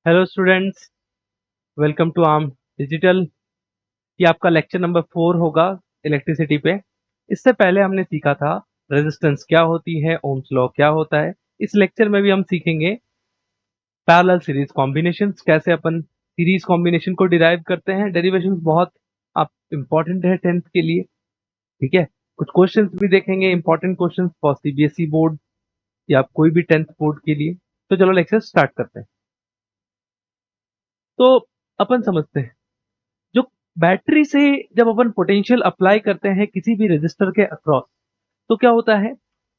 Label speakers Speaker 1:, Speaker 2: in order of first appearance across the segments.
Speaker 1: Hello students, welcome to Arm digital. ये आपका lecture number 4 होगा इलेक्ट्रिसिटी पे। इससे पहले हमने सीखा था रेजिस्टेंस क्या होती है, ओम्स लॉ क्या होता है। इस लेक्चर में भी हम सीखेंगे पैरेलल सीरीज कॉम्बिनेशंस, कैसे अपन सीरीज कॉम्बिनेशन को डिराइव करते हैं। डेरिवेशंस बहुत आप इंपॉर्टेंट है 10th के लिए। ठीक है, कुछ क्वेश्चंस भी देखेंगे, important questions for CBSE board या कोई भी 10th बोर्ड के लिए। तो चलो लेक्चर स्टार्ट करते हैं। तो अपन समझते हैं, जो बैटरी से जब अपन पोटेंशियल अप्लाई करते हैं किसी भी रेजिस्टर के अक्रॉस, तो क्या होता है,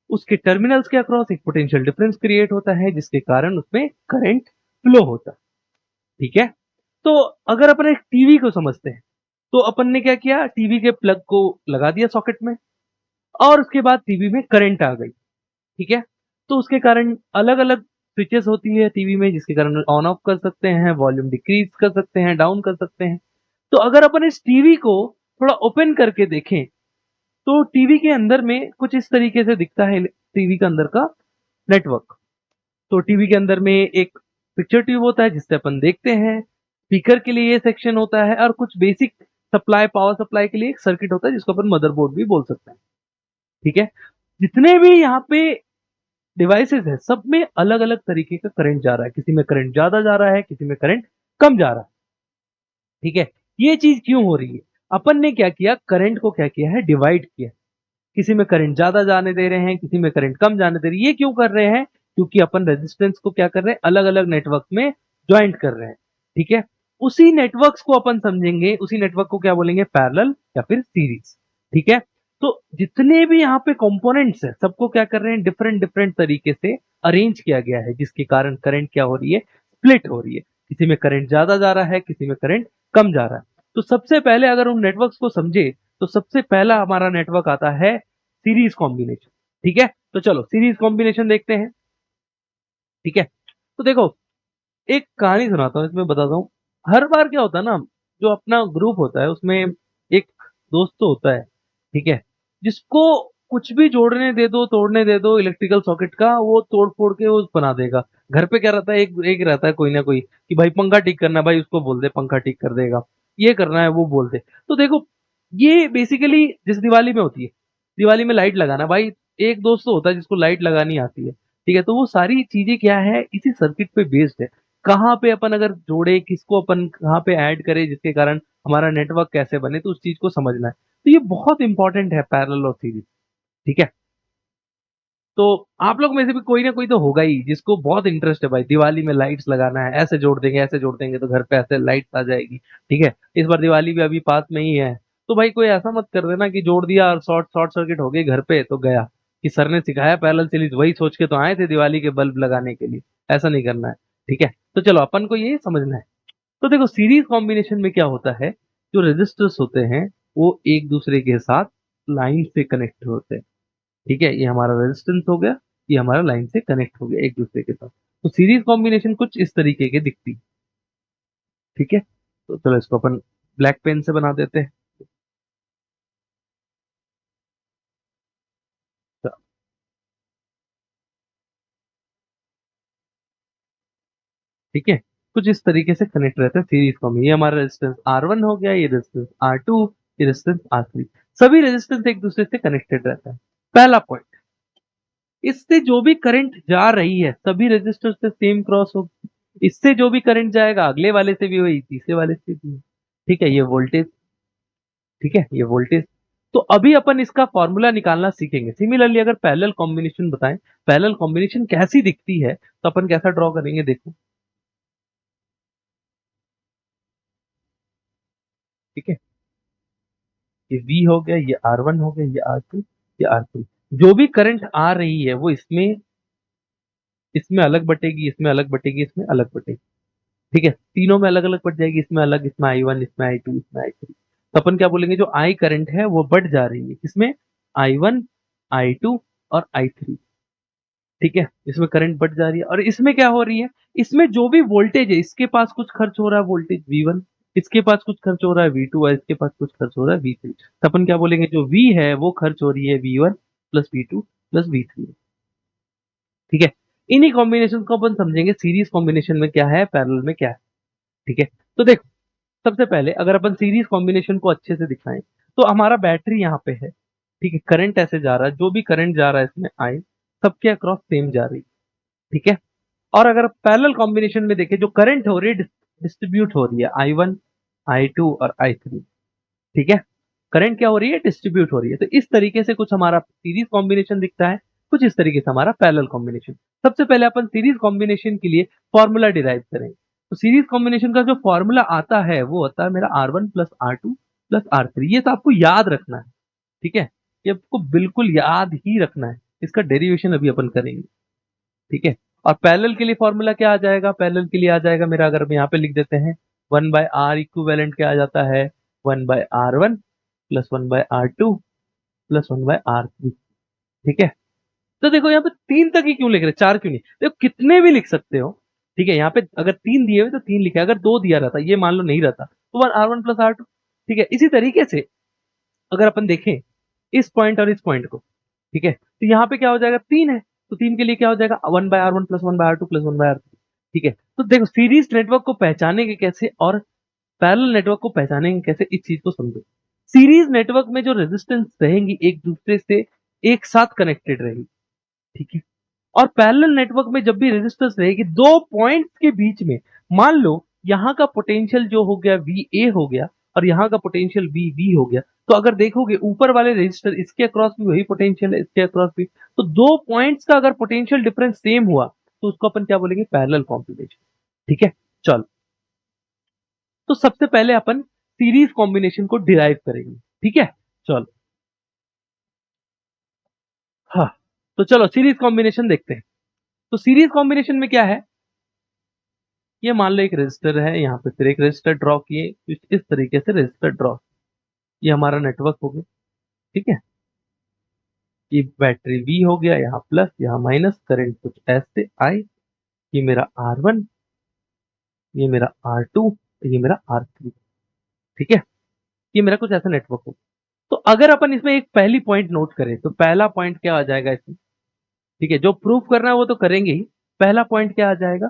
Speaker 1: उसके टर्मिनल्स के अक्रॉस एक पोटेंशियल डिफरेंस क्रिएट होता है जिसके कारण उसमें करंट फ्लो होता है। ठीक है, तो अगर अपन एक टीवी को समझते हैं, तो अपन ने क्या किया, टीवी के प्लग को लगा दिया सॉकेट में और उसके बाद टीवी में करंट आ गई। ठीक है, तो उसके कारण अलग अलग स्विचेस होती है टीवी में जिसके कारण ऑन ऑफ कर सकते हैं, वॉल्यूम डिक्रीज कर सकते हैं, डाउन कर सकते हैं। तो अगर अपन इस टीवी को थोड़ा ओपन करके देखें, तो टीवी के अंदर में कुछ इस तरीके से दिखता है टीवी के अंदर का नेटवर्क। तो टीवी के अंदर में एक पिक्चर ट्यूब होता है जिससे अपन देखते हैं, स्पीकर के लिए ये सेक्शन होता है, और कुछ बेसिक सप्लाई, पावर सप्लाई के लिए एक सर्किट होता है जिसको अपन मदरबोर्ड भी बोल सकते हैं। ठीक है, जितने भी यहाँ पे डिवाइसेस है, सब में अलग अलग तरीके का करंट जा रहा है। किसी में करंट ज्यादा जा रहा है, किसी में करंट कम जा रहा है। ठीक है, ये चीज क्यों हो रही है, अपन ने क्या किया, करंट को क्या किया है, डिवाइड किया। किसी में करंट ज्यादा जाने दे रहे हैं, किसी में करंट कम जाने दे रही है। ये क्यों कर रहे हैं, क्योंकि अपन रेजिस्टेंस को क्या कर रहे हैं, अलग अलग नेटवर्क में ज्वाइंट कर रहे हैं। ठीक है, उसी नेटवर्क्स को अपन समझेंगे, उसी नेटवर्क को क्या बोलेंगे, पैरेलल या फिर सीरीज। ठीक है, तो जितने भी यहाँ पे कंपोनेंट्स है, सबको क्या कर रहे हैं, डिफरेंट डिफरेंट तरीके से अरेंज किया गया है जिसके कारण करंट क्या हो रही है, स्प्लिट हो रही है। किसी में करंट ज्यादा जा रहा है, किसी में करंट कम जा रहा है। तो सबसे पहले अगर उन नेटवर्क्स को समझे, तो सबसे पहला हमारा नेटवर्क आता है सीरीज कॉम्बिनेशन। ठीक है, तो चलो सीरीज कॉम्बिनेशन देखते हैं। ठीक है, तो देखो, एक कहानी सुनाता हूँ, इसमें बताता हूँ। हर बार क्या होता है ना, जो अपना ग्रुप होता है उसमें एक दोस्त तो होता है, ठीक है, जिसको कुछ भी जोड़ने दे दो, तोड़ने दे दो इलेक्ट्रिकल सॉकेट का, वो तोड़ फोड़ के वो बना देगा। घर पे क्या रहता है, एक एक रहता है कोई ना कोई कि भाई पंखा ठीक करना है, भाई उसको बोल दे पंखा ठीक कर देगा। ये करना है, वो बोल दे। तो देखो, ये बेसिकली जिस दिवाली में होती है, दिवाली में लाइट लगाना, भाई एक दोस्त तो होता है जिसको लाइट लगानी आती है। ठीक है, तो वो सारी चीजें क्या है, इसी सर्किट पे बेस्ड है। कहाँ पे अपन अगर जोड़े, किसको अपन कहाँ पे ऐड करें जिसके कारण हमारा नेटवर्क कैसे बने, तो उस चीज को समझना है। तो ये बहुत इंपॉर्टेंट है, पैरेलल और सीरीज। ठीक है, तो आप लोग में से भी कोई ना कोई तो होगा ही जिसको बहुत इंटरेस्ट है, भाई दिवाली में लाइट्स लगाना है, ऐसे जोड़ देंगे, ऐसे जोड़ देंगे तो घर पे ऐसे लाइट्स आ जाएगी। ठीक है, इस बार दिवाली भी अभी पास में ही है। तो भाई कोई ऐसा मत कर देना कि जोड़ दिया और शॉर्ट शॉर्ट सर्किट हो गई घर पे तो गया, कि सर ने सिखाया पैरेलल सीरीज, वही सोच के तो आए थे दिवाली के बल्ब लगाने के लिए। ऐसा नहीं करना है। ठीक है, तो चलो अपन को ये समझना है। तो देखो, सीरीज कॉम्बिनेशन में क्या होता है, जो रेजिस्टर्स होते हैं वो एक दूसरे के साथ लाइन से कनेक्ट होते हैं। ठीक है, ये हमारा रेजिस्टेंस हो गया, ये हमारा लाइन से कनेक्ट हो गया एक दूसरे के साथ। तो सीरीज कॉम्बिनेशन कुछ इस तरीके के दिखती है। ठीक है, तो चलो इसको अपन ब्लैक पेन से बना देते हैं। तो, ठीक है, कुछ इस तरीके से कनेक्ट रहता है सीरीज कॉम्बिनेशन। ये हमारा रेजिस्टेंस R1 हो गया, ये रेजिस्टेंस R2, ये रेजिस्टेंस R3। सभी रेजिस्टेंस एक दूसरे से कनेक्टेड रहता है। पहला पॉइंट, इससे जो भी करंट जा रही है सभी रेजिस्टर से सेम क्रॉस होगी। इससे जो भी करंट जाएगा अगले वाले से भी वही, तीसरे वाले से भी। ठीक है, ये वोल्टेज। ठीक है, ये वोल्टेज। तो अभी अपन इसका फॉर्मूला निकालना सीखेंगे। सिमिलरली अगर पैरेलल कॉम्बिनेशन बताएं, पैरेलल कॉम्बिनेशन कैसी दिखती है, तो अपन कैसा ड्रॉ करेंगे, देखो। ठीक है, ये V हो गया, ये R1 हो गया, ये R2, ये R3। जो भी करंट आ रही है वो इसमें इसमें अलग बटेगी, इसमें अलग बटेगी, इसमें अलग बटेगी। ठीक है, तीनों में अलग अलग बढ़ जाएगी, इसमें अलग, इसमें I1, इसमें I2, इसमें I3। तो अपन क्या बोलेंगे, जो I करंट है वो बढ़ जा रही है, किसमें, I1, I2 और I3। ठीक है, इसमें करंट बढ़ जा रही है। और इसमें क्या हो रही है, इसमें जो भी वोल्टेज है, इसके पास कुछ खर्च हो रहा है वोल्टेज V1, इसके पास कुछ खर्च हो रहा है V2 और इसके पास कुछ खर्च हो रहा है V3। तो अपन क्या बोलेंगे, जो V है वो खर्च हो रही है V1 plus V2 plus V3। ठीक है, इन्हीं कॉम्बिनेशन को अपन समझेंगे सीरीज कॉम्बिनेशन में क्या है, पैरेलल में क्या है। ठीक है, तो देखो सबसे पहले अगर अपन सीरीज कॉम्बिनेशन को अच्छे से दिखाएं तो हमारा बैटरी यहाँ पे है, ठीक है, करंट ऐसे जा रहा है, जो भी करंट जा रहा है इसमें आई सबके अक्रॉस सेम जा रही है। ठीक है, और अगर पैरेलल कॉम्बिनेशन में देखें जो करंट हो रही है डिस्ट्रीब्यूट हो रही है I1 I2 और I3। ठीक है, करंट क्या हो रही है, डिस्ट्रीब्यूट हो रही है। तो इस तरीके से कुछ हमारा सीरीज कॉम्बिनेशन दिखता है, कुछ इस तरीके से हमारा पैरेलल कॉम्बिनेशन। सबसे पहले अपन सीरीज कॉम्बिनेशन के लिए फॉर्मूला डिराइव करेंगे। तो सीरीज कॉम्बिनेशन का जो फॉर्मूला आता है वो होता है मेरा R1 plus R2 plus R3। ये तो आपको याद रखना है, ठीक है, ये आपको बिल्कुल याद ही रखना है, इसका डेरिवेशन अभी अपन करेंगे। ठीक है, और पैरेलल के लिए फॉर्मूला क्या आ जाएगा, पैरेलल के लिए आ जाएगा मेरा, अगर हम यहाँ पे लिख देते हैं 1/R इक्विवेलेंट क्या आ जाता है, 1/R1 plus 1/R2 plus 1/R3। ठीक है, तो देखो यहाँ पे 3 तक ही क्यों लिख रहे, 4 क्यों नहीं, देखो कितने भी लिख सकते हो। ठीक है, यहाँ पे अगर 3 दिए हुए तो 3 लिखा है, अगर 2 दिया रहता, ये मान लो नहीं रहता तो R1 प्लस R2। ठीक है, इसी तरीके से अगर अपन देखें इस पॉइंट और इस पॉइंट को, ठीक है, तो यहाँ पे क्या हो जाएगा, 3 है, तो 3 के लिए क्या हो जाएगा 1/R1 plus 1/R2 plus 1/R3। ठीक है, तो देखो सीरीज नेटवर्क को पहचानेंगे कैसे और पैरेलल नेटवर्क को पहचानेंगे कैसे, इस चीज को समझो। सीरीज नेटवर्क में जो रेजिस्टेंस रहेंगी एक दूसरे से एक साथ कनेक्टेड रहेगी। ठीक है, और पैरेलल नेटवर्क में जब भी रेजिस्टेंस रहेगी दो पॉइंट्स के बीच में, मान लो यहाँ का पोटेंशियल जो हो गया VA हो गया और यहाँ का पोटेंशियल VB हो गया, तो अगर देखोगे ऊपर वाले रेजिस्टर इसके अक्रॉस भी वही पोटेंशियल है, इसके अक्रॉस भी, तो दो पॉइंट्स का अगर पोटेंशियल डिफरेंस सेम हुआ तो उसको अपन क्या बोलेंगे, पैरेलल कॉम्बिनेशन। ठीक है, चलो, तो सबसे पहले अपन सीरीज कॉम्बिनेशन को डिराइव करेंगे। ठीक है, चलो, हाँ, तो चलो सीरीज कॉम्बिनेशन देखते हैं। तो सीरीज कॉम्बिनेशन में क्या है, ये मान लो एक रजिस्टर है, यहाँ पे फिर एक रजिस्टर ड्रॉ किए, इस तरीके से रजिस्टर ड्रॉ, ये हमारा नेटवर्क हो गया। ठीक है, ये बैटरी V हो गया, यहाँ प्लस यहाँ माइनस, करंट कुछ ऐसे आई, ये मेरा R1, ये मेरा R2, ये मेरा R3। ठीक है, ये मेरा कुछ ऐसा नेटवर्क हो। तो अगर अपन इसमें एक पहली पॉइंट नोट करें तो पहला पॉइंट क्या आ जाएगा इसमें, ठीक है, जो प्रूफ करना है वो तो करेंगे ही। पहला पॉइंट क्या आ जाएगा,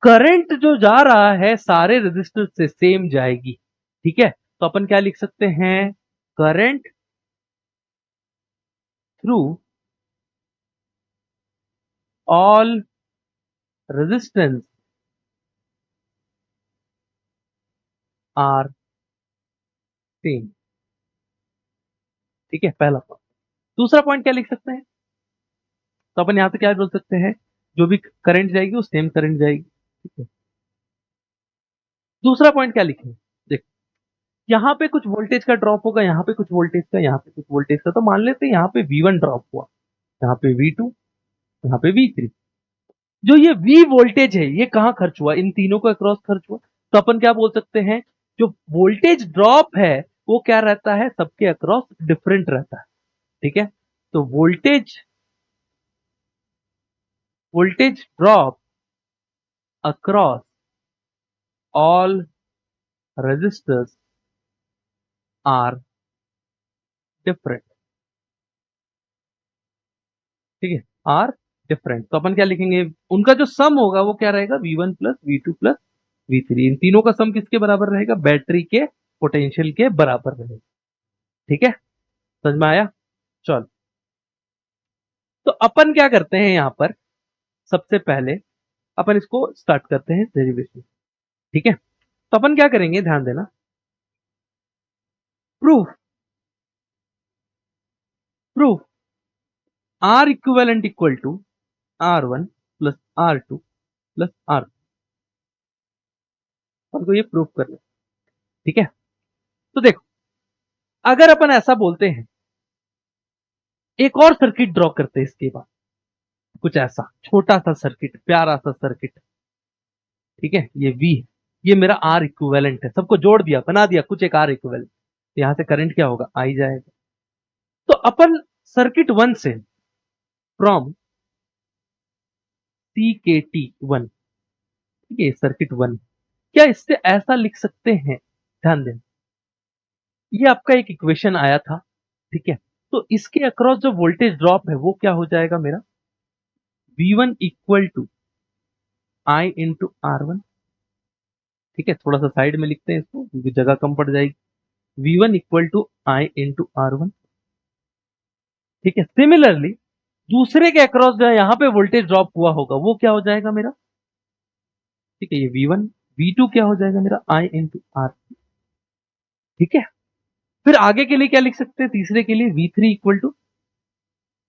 Speaker 1: करंट जो जा रहा है सारे रेजिस्टर से सेम जाएगी। ठीक है, तो अपन क्या लिख सकते हैं, current through all resistance R same. ठीक है, पहला पॉइंट। दूसरा पॉइंट क्या लिख सकते हैं, तो अपन यहां पे क्या बोल सकते हैं, जो भी करंट जाएगी वो सेम करंट जाएगी। ठीक है, दूसरा पॉइंट क्या लिखें, देखो यहाँ पे कुछ वोल्टेज का ड्रॉप होगा, यहाँ पे कुछ वोल्टेज का, यहाँ पे कुछ वोल्टेज का, तो मान लेते हैं यहाँ पे V1 ड्रॉप हुआ, यहाँ पे V2, यहाँ पे V3। जो ये V वोल्टेज है ये कहाँ खर्च हुआ, इन तीनों को अक्रॉस खर्च हुआ। तो अपन क्या बोल सकते हैं, जो वोल्टेज ड्रॉप है वो क्या रहता है, सबके अक्रॉस डिफरेंट रहता है। ठीक है, तो voltage voltage drop across all resistors are different. ठीक है, आर डिफरेंट, तो अपन क्या लिखेंगे, उनका जो सम होगा वो क्या रहेगा, V1 plus V2 plus V3। इन तीनों का सम किसके बराबर रहेगा, बैटरी के पोटेंशियल के बराबर रहेगा। ठीक है, समझ में आया, चल। तो अपन क्या करते हैं यहां पर, सबसे पहले अपन इसको स्टार्ट करते हैं डेरिवेशन। ठीक है, तो अपन क्या करेंगे, ध्यान देना, proof proof R equivalent equal to R1 plus R2 plus R। अपन को ये प्रूफ करना है। ठीक है, तो देखो अगर अपन ऐसा बोलते हैं, एक और सर्किट ड्रॉ करते हैं इसके बाद, कुछ ऐसा छोटा सा सर्किट, प्यारा सा सर्किट। ठीक है, ये V, ये मेरा R इक्विवेलेंट है, सबको जोड़ दिया, बना दिया कुछ एक R इक्विवेलेंट, यहां से करंट क्या होगा, आई जाएगा। तो अपन सर्किट 1 से, फ्रॉम CKT1, ठीक है, सर्किट 1, क्या इससे ऐसा लिख सकते हैं, ध्यान दें, ये आपका एक इक्वेशन आया था। ठीक है, तो इसके अक्रॉस जो वोल्टेज ड्रॉप है वो क्या हो जाएगा मेरा, V1 equal to I into R1। ठीक है, थोड़ा सा साइड में लिखते हैं इसको क्योंकि जगह कम पड़ जाएगी। V1 equal to I into R1। ठीक है, सिमिलरली दूसरे के अक्रॉस जो है यहाँ पे वोल्टेज ड्रॉप हुआ होगा वो क्या हो जाएगा मेरा, ठीक है, ये V1, V2 क्या हो जाएगा मेरा I इंटू R। ठीक है, फिर आगे के लिए क्या लिख सकते हैं, तीसरे के लिए V3 equal to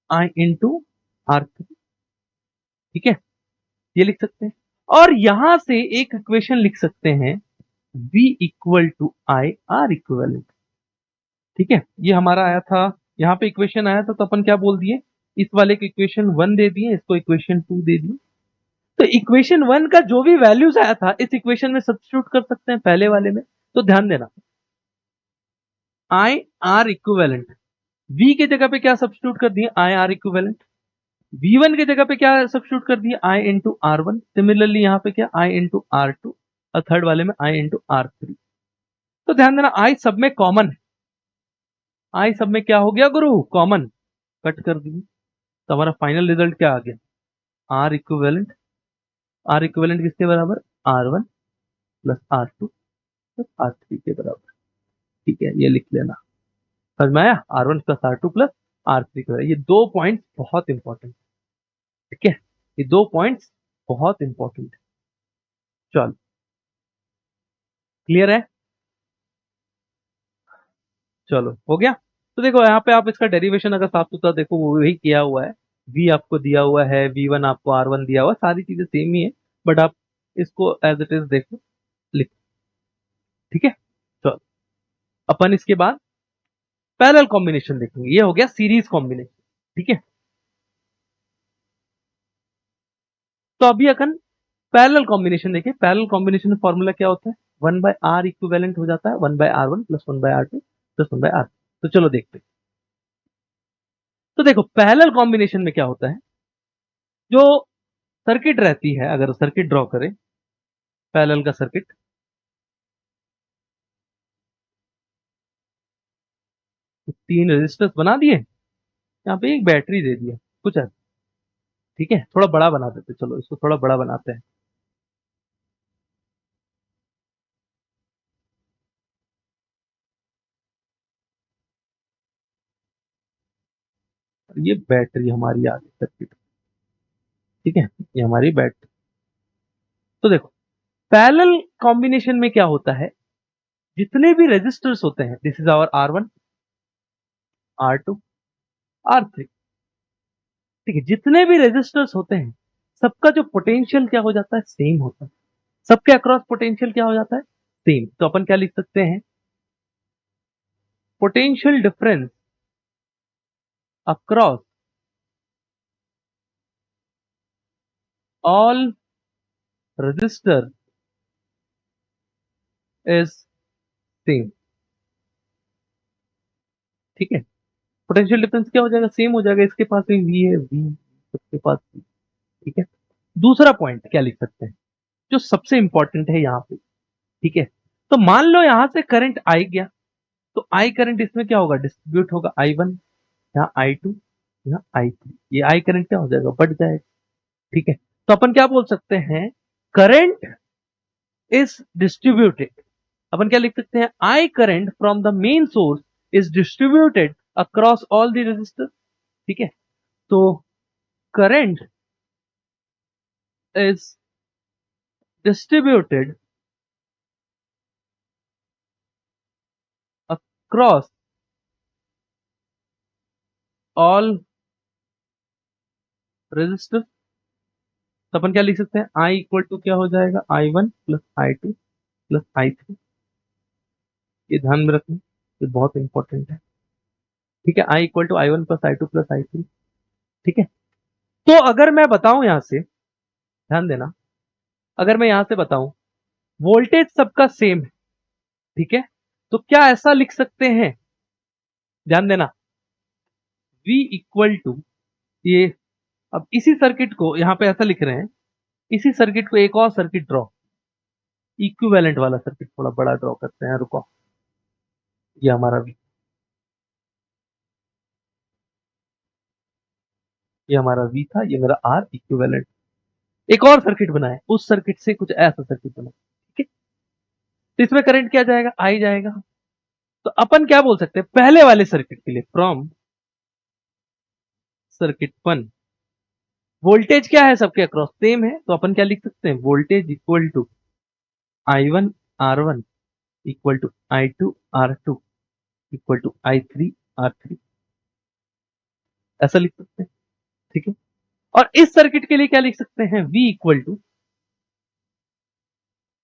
Speaker 1: I into R3। ठीक है, ये लिख सकते हैं और यहां से एक इक्वेशन लिख सकते हैं V equal to I R equal. ठीक है, ये हमारा आया था, यहाँ पे इक्वेशन आया था तो अपन क्या बोल दिए, इस वाले को इक्वेशन 1 दे दिए, इसको इक्वेशन 2 दे दिए। तो इक्वेशन 1 का जो भी वैल्यूज आया था इस इक्वेशन में सब्स्टिट्यूट कर सकते हैं पहले वाले में। तो ध्यान देना, आई आर इक्विवेलेंट, वी के जगह पे क्या सब्स्टिट्यूट कर दिए, आई आर इक्विवेलेंट। V1 के जगह पे क्या सब्स्टिट्यूट कर दिए, आई इंटू R1। सिमिलरली यहाँ पे क्या, आई इंटू R2 और थर्ड वाले में आई इंटू R3। तो ध्यान देना आई सब में कॉमन है, आई सब में क्या हो गया गुरु, कॉमन, कट कर दिए। तो हमारा फाइनल रिजल्ट क्या आ गया, आर इक्विवेलेंट, आर इक्विवेलेंट किसके बराबर, R1 plus R2 plus R3 के बराबर। ठीक है, ये लिख लेना, समझ में आया, R1 plus R2 plus R3 के बराबर। ये दो पॉइंट बहुत इंपॉर्टेंट, ठीक है, ये दो पॉइंट्स बहुत इंपॉर्टेंट है। चलो, क्लियर है, चलो हो गया। तो देखो यहाँ पे आप इसका डेरिवेशन अगर साफ सुथरा देखो वो वही किया हुआ है, v आपको दिया हुआ है, v1 आपको R1 दिया हुआ है, सारी चीजें सेम ही है, बट आप इसको एज इट इज देखो, लिखो। ठीक है, चलो अपन इसके बाद पैरेलल कॉम्बिनेशन देखेंगे, ये हो गया सीरीज कॉम्बिनेशन। ठीक है, तो अभी अपन पैरेलल कॉम्बिनेशन देखें। पैरेलल कॉम्बिनेशन में फॉर्मूला क्या होता है, 1/R इक्विवेलेंट हो जाता है 1/R1 plus 1/R2 plus 1/R। तो चलो देखते हैं। तो देखो पैरेलल कॉम्बिनेशन में क्या होता है, जो सर्किट रहती है, अगर सर्किट ड्रॉ करें पैरेलल का सर्किट, तो 3 रेजिस्टर्स बना दिए, यहाँ पे एक बैटरी दे दिया, कुछ है। ठीक है, थोड़ा बड़ा बना देते, चलो इसको थोड़ा बड़ा बनाते हैं। ये बैटरी हमारी आ गई सर्किट। ठीक है, ये हमारी बैटरी। तो देखो पैरेलल कॉम्बिनेशन में क्या होता है, जितने भी रेजिस्टर्स होते हैं, this is our R1 R2 R3। ठीक है, जितने भी रेजिस्टर्स होते हैं सबका जो पोटेंशियल क्या हो जाता है, सेम होता है, सबके अक्रॉस पोटेंशियल क्या हो जाता है, सेम। तो अपन क्या लिख सकते हैं, potential difference across all register is same. ठीक है, पोटेंशियल डिफरेंस क्या हो जाएगा, सेम हो जाएगा, इसके पास भी वी है, वी सबके पास भी। ठीक है, दूसरा पॉइंट क्या लिख सकते हैं जो सबसे इंपॉर्टेंट है यहाँ पे। ठीक है, तो मान लो यहां से करंट आई गया, तो आई करंट इसमें क्या होगा, डिस्ट्रीब्यूट होगा, I1 यहाँ I2 यहाँ I3, ये आई करंट क्या हो जाएगा, बढ़ जाएगा। ठीक है, तो अपन क्या बोल सकते हैं, करंट इज डिस्ट्रीब्यूटेड, अपन क्या लिख सकते हैं, I current from the main source is distributed across all the resistor. ठीक है, तो current is distributed across all resistor. तो अपन क्या लिख सकते हैं, आई इक्वल टू क्या हो जाएगा, I1 plus I2 plus I3। ये ध्यान में रखना, ये बहुत इंपॉर्टेंट है। ठीक है, I equal to I1 plus I2 plus I3। ठीक है, तो अगर मैं बताऊं यहां से, ध्यान देना, अगर मैं यहां से बताऊं वोल्टेज सबका सेम है, ठीक है, तो क्या ऐसा लिख सकते हैं, ध्यान देना, V इक्वल टू ये, अब इसी सर्किट को यहां पे ऐसा लिख रहे हैं, इसी सर्किट को एक और सर्किट ड्रॉ, इक्विवेलेंट वाला सर्किट थोड़ा बड़ा ड्रॉ करते हैं, रुको, ये हमारा V। ये हमारा V था, ये मेरा R इक्विवेलेंट। एक और सर्किट बनाए, उस सर्किट से कुछ ऐसा सर्किट बनाए, ठीक है। तो इसमें करंट क्या जाएगा, I जाएगा। तो अपन क्या बोल सकते हैं पहले वाले सर्किट के लिए, फ्रॉम सर्किट 1 वोल्टेज क्या है सबके अक्रॉस सेम है, तो अपन क्या लिख सकते हैं, voltage equal to I1 R1 equal to I2 R2 equal to I3 R3, ऐसा लिख सकते हैं, ठीक है। और इस सर्किट के लिए क्या लिख सकते हैं, V equal to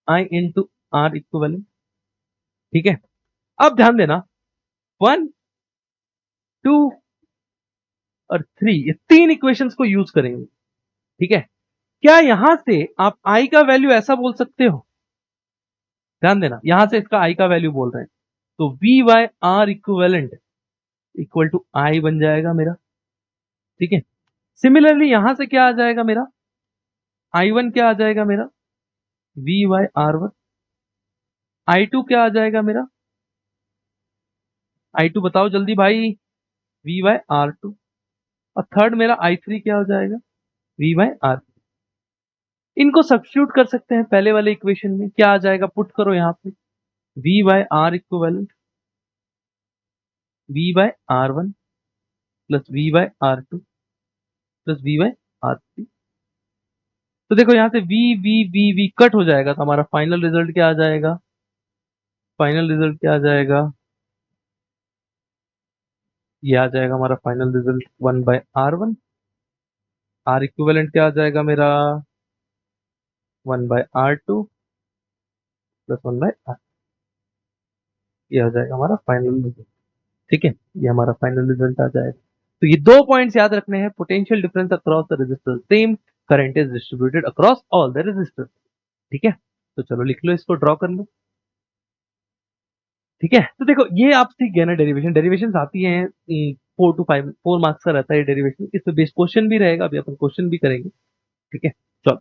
Speaker 1: I into R equivalent, ठीक है। अब ध्यान देना 1 2 और 3 ये तीन इक्वेशंस को यूज करेंगे, ठीक है। क्या यहां से आप I का वैल्यू ऐसा बोल सकते हो, ध्यान देना यहां से इसका I का वैल्यू बोल रहे हैं, तो V by R equivalent equal to I बन जाएगा मेरा, ठीक है। सिमिलरली यहां से क्या आ जाएगा मेरा, I1 क्या आ जाएगा मेरा, V बाय R1, I2 क्या आ जाएगा मेरा, I2 बताओ जल्दी भाई, V बाय R2, और थर्ड मेरा I3 क्या हो जाएगा, V बाय R। इनको सब्स्टिट्यूट कर सकते हैं पहले वाले इक्वेशन में, क्या आ जाएगा, पुट करो यहाँ पे, V by R equivalent V by R1 plus V by R2 plus V by R3। तो देखो यहाँ से V कट हो जाएगा, तो हमारा फाइनल रिजल्ट क्या आ जाएगा, फाइनल रिजल्ट क्या आ जाएगा, ये आ जाएगा हमारा final result 1 by R1, R equivalent क्या आ जाएगा मेरा, 1 bye R2 plus 1 bye R, ये आ जाएगा हमारा फाइनल रिजल्ट, ठीक है। ये हमारा फाइनल रिजल्ट आ जाएगा। तो ये दो पॉइंट्स याद रखने हैं, potential difference across the resistor same, current is distributed across all the resistor, ठीक है। तो चलो लिख लो, इसको ड्रॉ कर लो, ठीक है। तो देखो ये आप सीख गए ना, डेरिवेशन, डेरिवेशन आती हैं 4 to 5, 4 मार्क्स का रहता है डेरिवेशन, इस पे बेस क्वेश्चन भी रहेगा, अभी अपन क्वेश्चन भी करेंगे, ठीक है। चलो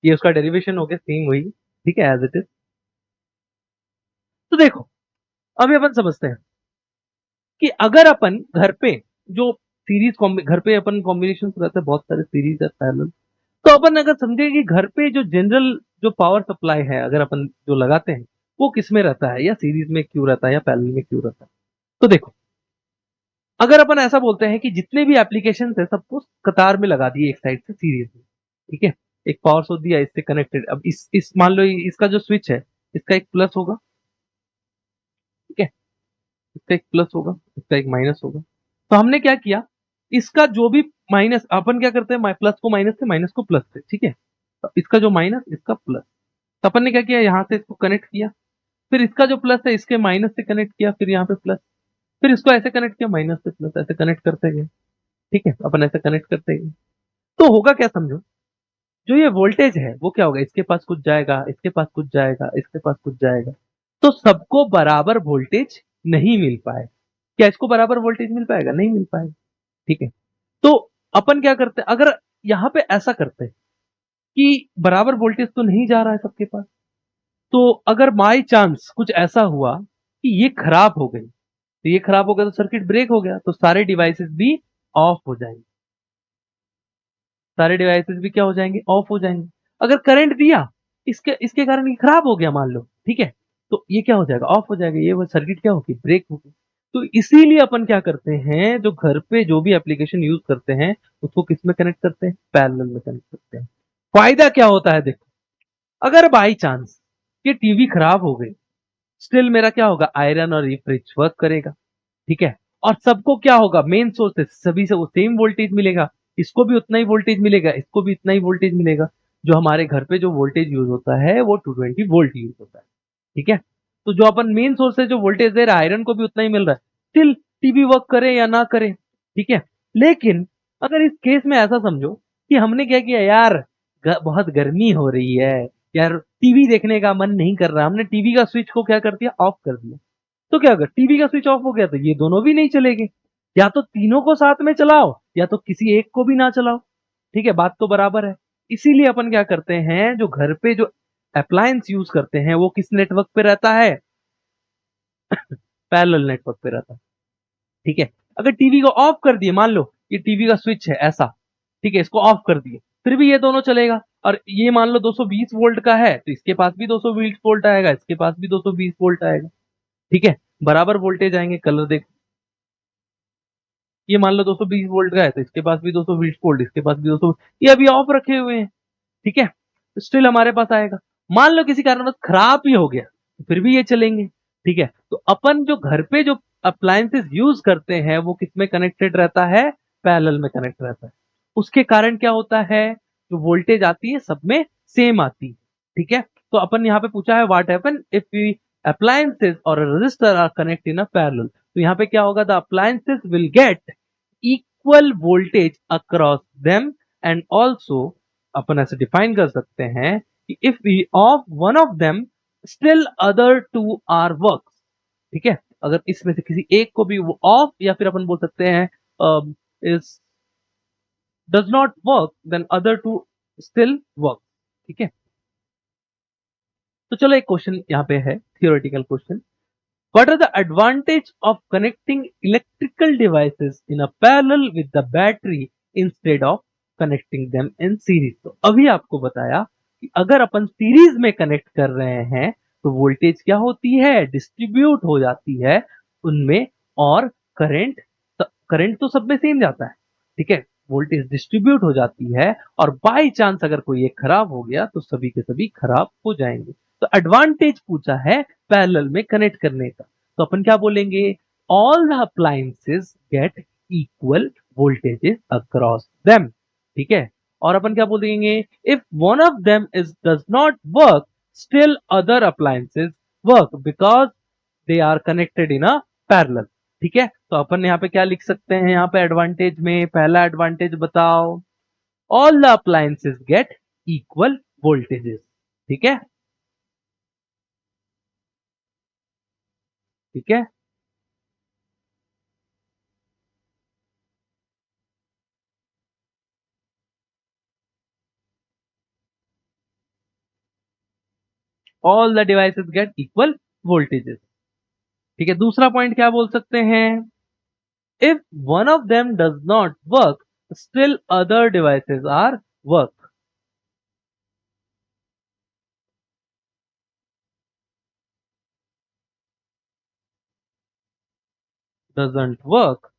Speaker 1: ये उसका डेरिवेशन हो गया, सेम वही, ठीक है, एज इट इज। तो देखो अभी अपन समझते हैं कि अगर अपन घर पे जो सीरीज घर पे अपन कॉम्बिनेशन रहते हैं, बहुत सारे सीरीज है पैरेलल, तो अपन अगर समझे कि घर पे जो जनरल जो पावर सप्लाई है अगर अपन जो लगाते हैं वो किस में रहता है, या सीरीज में क्यों रहता है या पैरेलल में क्यों रहता है। तो देखो अगर अपन ऐसा बोलते हैं कि जितने भी एप्लीकेशन है सबको कतार में लगा दिए एक साइड से सीरीज में, ठीक है, एक पावर सोर्स दिया इससे कनेक्टेड, अब इस मान लो इसका जो स्विच है इसका एक प्लस होगा, ठीक है, इसका एक प्लस होगा, इसका एक माइनस होगा। तो हमने क्या किया, इसका जो भी माइनस, अपन क्या करते हैं प्लस को माइनस से, माइनस को प्लस से, ठीक है, तो इसका जो माइनस इसका प्लस, तो अपन ने क्या किया, यहाँ से इसको कनेक्ट किया, फिर इसका जो प्लस है इसके माइनस से कनेक्ट किया, फिर यहाँ पे प्लस, फिर इसको ऐसे कनेक्ट किया माइनस से प्लस, ऐसे कनेक्ट करते गए, ठीक है, अपन ऐसे कनेक्ट करते गए। तो होगा क्या समझो, जो ये वोल्टेज है वो क्या होगा, इसके पास कुछ जाएगा, इसके पास कुछ जाएगा, इसके पास कुछ जाएगा, तो सबको बराबर वोल्टेज नहीं मिल पाए। क्या इसको बराबर वोल्टेज मिल पाएगा, नहीं मिल पाएगा, ठीक है। तो अपन क्या करते हैं, अगर यहाँ पे ऐसा करते हैं कि बराबर वोल्टेज तो नहीं जा रहा है सबके पास, तो अगर बाई चांस कुछ ऐसा हुआ कि ये खराब हो गई, तो ये खराब हो गया तो सर्किट ब्रेक हो गया, तो सारे डिवाइसेस भी ऑफ हो जाएंगे, सारे डिवाइसेस भी क्या हो जाएंगे, ऑफ हो जाएंगे। अगर करंट दिया इसके इसके कारण ये खराब हो गया मान लो, ठीक है, तो ये क्या हो जाएगा, ऑफ हो जाएगा, ये वो सर्किट क्या होगी, ब्रेक होगी। तो इसीलिए अपन क्या करते हैं, जो घर पे जो भी एप्लीकेशन यूज करते हैं उसको किस में कनेक्ट करते हैं, पैरेलल में कनेक्ट करते हैं। फायदा क्या होता है देखो, अगर बाई चांस ये टीवी खराब हो गई, स्टिल मेरा क्या होगा, आयरन और ये फ्रिज वर्क करेगा, ठीक है। और सबको क्या होगा, मेन सोर्स है, सभी से वो सेम वोल्टेज मिलेगा, इसको भी उतना ही वोल्टेज मिलेगा, इसको भी उतना ही वोल्टेज मिलेगा। जो हमारे घर पे जो वोल्टेज यूज होता है वो 220 वोल्ट यूज होता है, ठीक है। तो जो अपन मेन सोर्स है जो वोल्टेज दे रहा है, आयरन को भी उतना ही मिल रहा है, स्टिल टीवी वर्क करे या ना करे, ठीक है। लेकिन अगर इस केस में ऐसा समझो कि हमने क्या किया यार, बहुत गर्मी हो रही है यार, टीवी देखने का मन नहीं कर रहा, हमने टीवी का स्विच को क्या कर दिया, ऑफ कर दिया, तो क्या होगा, टीवी का स्विच ऑफ हो गया तो ये दोनों भी नहीं चलेंगे, या तो तीनों को साथ में चलाओ या तो किसी एक को भी ना चलाओ, ठीक है, बात तो बराबर है। इसीलिए अपन क्या करते हैं, जो घर पे जो अप्लायंस यूज करते हैं वो किस नेटवर्क पे रहता है, पैरेलल नेटवर्क पे रहता है, ठीक है। अगर टीवी को ऑफ कर दिए, मान लो ये टीवी का स्विच है ऐसा, ठीक है, इसको ऑफ कर दिए, फिर भी ये दोनों चलेगा। और ये मान लो 220 वोल्ट का है तो इसके पास भी 220 वोल्ट आएगा, इसके पास भी 220 वोल्ट आएगा, ठीक है, बराबर वोल्टेज आएंगे। कलर देखो, ये मान लो 220 वोल्ट का है तो इसके पास भी 220 वोल्ट, इसके पास भी 200, ये अभी ऑफ रखे हुए हैं, ठीक है, स्टिल हमारे पास आएगा। मान लो किसी कारणवश खराब ही हो गया तो फिर भी ये चलेंगे, ठीक है। तो अपन जो घर पे जो अप्लायंसेस यूज करते हैं वो किसमें कनेक्टेड रहता है, पैरेलल में कनेक्ट रहता है। उसके कारण क्या होता है, जो वोल्टेज आती है सब में सेम आती है, ठीक है। तो अपन यहाँ पे पूछा है what happen if we appliances और resistor are connect in a parallel. तो यहाँ पे क्या होगा, the appliances will get equal voltage across them and also अपन ऐसे डिफाइन कर सकते हैं कि if we off one of them still other two are work, ठीक है। अगर इसमें से किसी एक को भी वो ऑफ या फिर अपन बोल सकते हैं is does not work then other two still work, ठीक है। तो चलो एक क्वेश्चन यहाँ पे है, theoretical question. What are the advantage of connecting electrical devices in a parallel with the battery instead of connecting them in series? तो अभी आपको बताया कि अगर अपन सीरीज में कनेक्ट कर रहे हैं तो वोल्टेज क्या होती है, डिस्ट्रीब्यूट हो जाती है उनमें, और करंट करंट तो सब में सेम जाता है, ठीक है, वोल्टेज डिस्ट्रीब्यूट हो जाती है, और बाय चांस अगर कोई एक खराब हो गया तो सभी के सभी खराब हो जाएंगे। तो एडवांटेज पूछा है पैरेलल में कनेक्ट करने का, तो अपन क्या बोलेंगे, all the appliances get equal voltages across them, ठीक है। और अपन क्या बोलेंगे, if one of them is does not work still other appliances work because they are connected in a parallel, ठीक है। तो अपन यहाँ पे क्या लिख सकते हैं, यहाँ पे एडवांटेज में पहला एडवांटेज बताओ, all the appliances get equal voltages, ठीक है, ठीक है। All the devices get equal voltages, ठीक है। दूसरा पॉइंट क्या बोल सकते हैं, if one of them does not work still other devices are work, doesn't work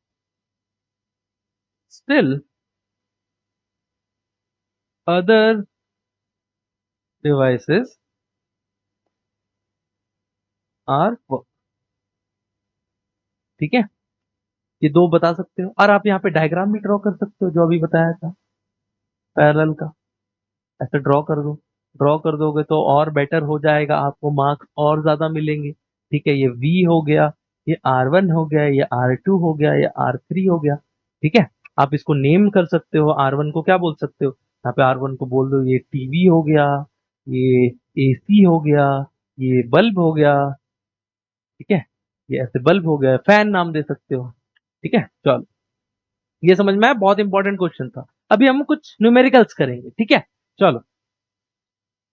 Speaker 1: still other devices are work, ठीक है। ये दो बता सकते हो, और आप यहाँ पे डायग्राम भी ड्रॉ कर सकते हो जो अभी बताया था पैरेलल का, ऐसे ड्रॉ कर दो, ड्रॉ कर दोगे तो और बेटर हो जाएगा, आपको मार्क्स और ज्यादा मिलेंगे, ठीक है। ये V हो गया, ये R1 हो गया, ये R2 हो गया, ये R3 हो गया, ठीक है। आप इसको नेम कर सकते हो, R1 को क्या बोल सकते हो, यहाँ पे R1 को बोल दो ये टीवी हो गया, ये AC हो गया, ये बल्ब हो गया, ठीक है, ये ऐसे बल्ब हो गया, फैन नाम दे सकते हो, ठीक है। चलो ये समझ में आया, बहुत इंपॉर्टेंट क्वेश्चन था। अभी हम कुछ न्यूमेरिकल्स करेंगे, ठीक है। चलो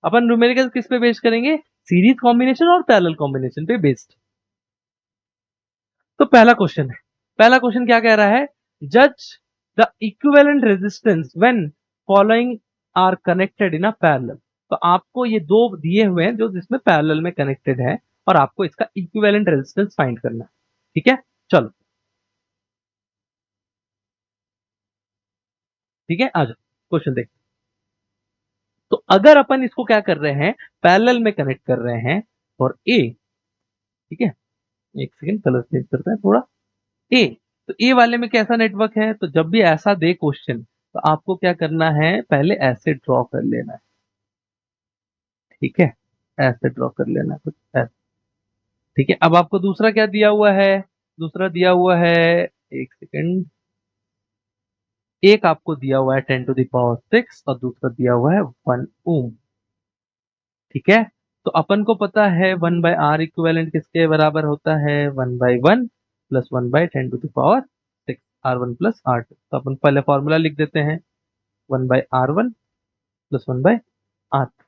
Speaker 1: अपन न्यूमेरिकल किस पे बेस्ड करेंगे, सीरीज कॉम्बिनेशन और पैरेलल कॉम्बिनेशन पे बेस्ड। तो पहला क्वेश्चन है, पहला क्वेश्चन क्या कह रहा है, जज the equivalent resistance when following are connected in a parallel. तो आपको ये दो दिए हुए हैं जो जिसमें पैरेलल में कनेक्टेड है, और आपको इसका इक्विवेलेंट रेजिस्टेंस फाइंड करना है, ठीक है। चलो ठीक है, आ जाओ क्वेश्चन देख। तो अगर अपन इसको क्या कर रहे हैं, पैरेलल में कनेक्ट कर रहे हैं और ए, ठीक है, एक सेकंड कलर चेंज करते हैं थोड़ा, ए, तो ए वाले में कैसा नेटवर्क है, तो जब भी ऐसा दे क्वेश्चन तो आपको क्या करना है, पहले ऐसे ड्रॉ कर लेना है, ठीक है, ऐसे ड्रॉ कर लेना है कुछ ऐसे, ठीक है। अब आपको दूसरा क्या दिया हुआ है, दूसरा दिया हुआ है, एक सेकंड, एक आपको दिया हुआ है 10⁶ और दूसरा दिया हुआ है 1 ओम, ठीक है। तो अपन को पता है 1/r इक्विवेलेंट किसके बराबर होता है, 1/1 प्लस 1/10⁶, R1 प्लस R2। तो अपन पहले फॉर्मूला लिख देते हैं, 1/R1 प्लस 1/R2।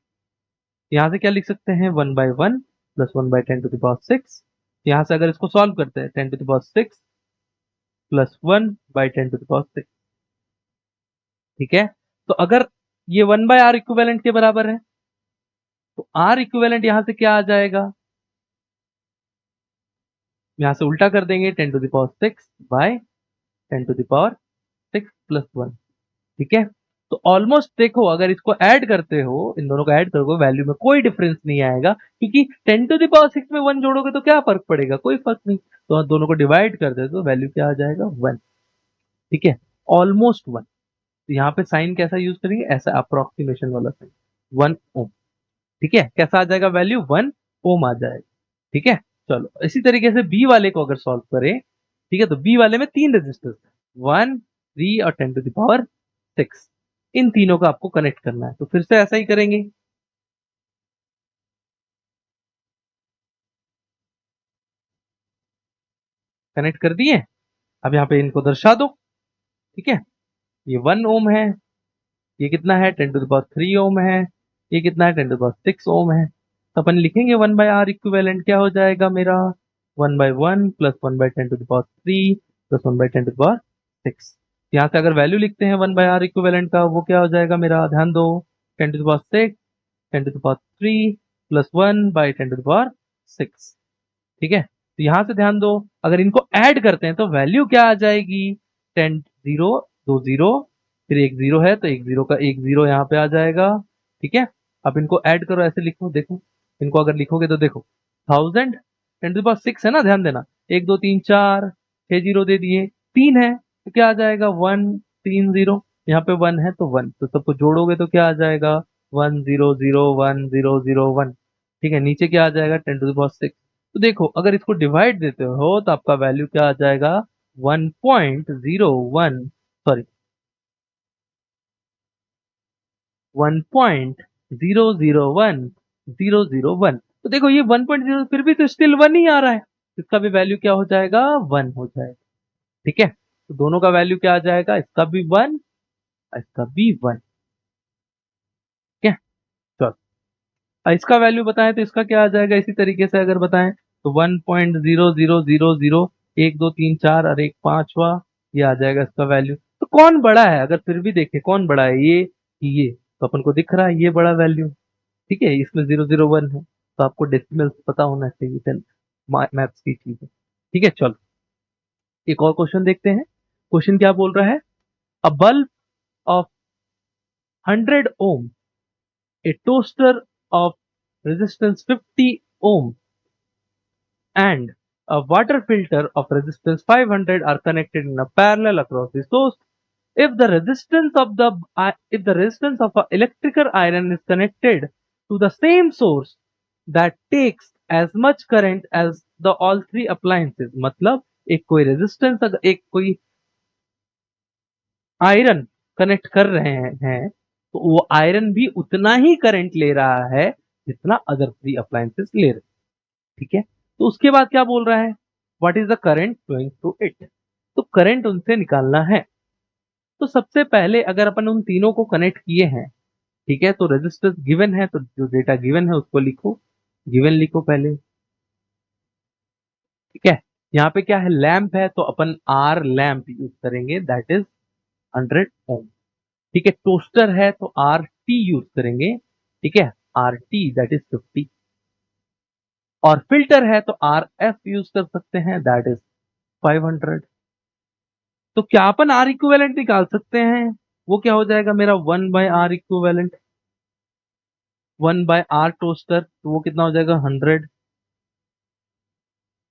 Speaker 1: यहाँ से क्या लिख सकते हैं, 1/1 प्लस 1/10⁶। यहाँ से अगर इसको सॉल्व करते हैं 10⁶ प्लस 1 बाई 10⁻⁶। ठीक है, तो अगर ये 1 बाय आर इक्विवेलेंट के बराबर है तो आर इक्विवेलेंट यहां से क्या आ जाएगा, यहां से उल्टा कर देंगे 10⁻⁶ बाय 10⁻⁶ प्लस 1। ठीक है, तो ऑलमोस्ट देखो अगर इसको ऐड करते हो, इन दोनों को ऐड करोगे वैल्यू में कोई डिफरेंस नहीं आएगा, क्योंकि 10⁻⁶ में 1 जोड़ोगे तो क्या फर्क पड़ेगा, कोई फर्क नहीं। तो दोनों को डिवाइड कर दे तो वैल्यू क्या आ जाएगा 1। ठीक है, ऑलमोस्ट 1। तो यहाँ पे साइन कैसा यूज करेंगे, ऐसा अप्रोक्सीमेशन वाला साइन 1 ओम। ठीक है, कैसा आ जाएगा वैल्यू 1 ओम आ जाएगा। ठीक है, चलो इसी तरीके से बी वाले को अगर सॉल्व करें, ठीक है, तो बी वाले में 3 रेजिस्टर्स, 1, 3 और 10⁻⁶। इन तीनों को आपको कनेक्ट करना है, तो फिर से ऐसा ही करेंगे। कनेक्ट कर दिए, अब यहाँ पे इनको दर्शा दो। ठीक है, ये 1 ओम है, ये कितना है 10⁻³ ओम है, ये कितना है 10⁻⁶ ओम है। तो अपन लिखेंगे 1 बाय आर इक्विवेलेंट क्या हो जाएगा मेरा, 1/1 प्लस 1/10⁻³ प्लस 1/10⁻⁶। यहाँ से अगर वैल्यू लिखते हैं 1 बाय आर इक्विवेलेंट का, वो क्या हो जाएगा मेरा, ध्यान दो, 10⁻⁶, 10⁻³ प्लस 1/10⁻⁶। ठीक है, तो यहां से ध्यान दो, अगर इनको ऐड करते हैं तो वैल्यू क्या आ जाएगी, 10 0 2 0, फिर एक जीरो है तो एक जीरो का एक जीरो यहाँ पे आ जाएगा। ठीक है, अब इनको ऐड करो, ऐसे लिखो, देखो इनको अगर लिखोगे तो देखो 1000 10⁻⁶ है ना, ध्यान देना, 1 2 3 4, 6 जीरो दे दिए, 3 है तो क्या आ जाएगा 1 3 0, यहाँ पे 1 है तो 1, तो सबको जोड़ोगे तो क्या आ जाएगा 1 0 0 1 0 0 1। ठीक है, नीचे क्या आ जाएगा 10⁻⁶। तो देखो अगर इसको डिवाइड देते हो तो आपका वैल्यू क्या आ जाएगा 1.01, सॉरी 1.001001। तो देखो ये 1.0 फिर भी तो स्टिल 1 ही आ रहा है, इसका भी वैल्यू क्या हो जाएगा 1 हो जाएगा। ठीक है, तो दोनों का वैल्यू क्या आ जाएगा, इसका भी 1, इसका भी 1। ठीक है, चलो इसका वैल्यू बताएं तो इसका क्या आ जाएगा, इसी तरीके से अगर बताएं तो 1.0000, 1 2 3 4 और एक पांचवा, ये आ जाएगा इसका वैल्यू। तो कौन बड़ा है, अगर फिर भी देखें कौन बड़ा है, ये कि ये, तो अपन को दिख रहा है ये बड़ा वैल्यू। ठीक है, इसमें 001 है, तो आपको डेसिमल्स पता होना चाहिए, देन मैथ्स की चीज है। ठीक है, चलो एक और क्वेश्चन देखते हैं। क्वेश्चन क्या बोल रहा है, a bulb of 100 ohm, a toaster of resistance 50 ohm and a water filter of resistance 500 are connected in a parallel across the source. If the resistance of a electrical iron is connected to the same source that takes as much current as the all three appliances, मतलब एक कोई resistance, अगर एक कोई iron connect कर रहे हैं तो वो आयरन भी उतना ही करंट ले रहा है जितना अदर थ्री अप्लायंसेस ले रहे हैं। ठीक है, तो उसके बाद क्या बोल रहा है, what is the current flowing through it, तो करंट उनसे निकालना है। तो सबसे पहले अगर अपन उन तीनों को कनेक्ट किए हैं, ठीक है, तो रेजिस्टेंस गिवन है तो जो डेटा गिवन है उसको लिखो, गिवन लिखो पहले। ठीक है, यहाँ पे क्या है, लैंप है तो अपन आर लैंप यूज करेंगे, दैट इज 100 ओम। ठीक है, टोस्टर है तो आर टी यूज करेंगे, ठीक है, आर टी दैट इज 50। और फिल्टर है तो आर एफ यूज कर सकते हैं, दैट इज 500। तो क्या अपन आर इक्विवेलेंट निकाल सकते हैं, वो क्या हो जाएगा मेरा 1 by R equivalent, 1 by R toaster, तो वो कितना हो जाएगा 100।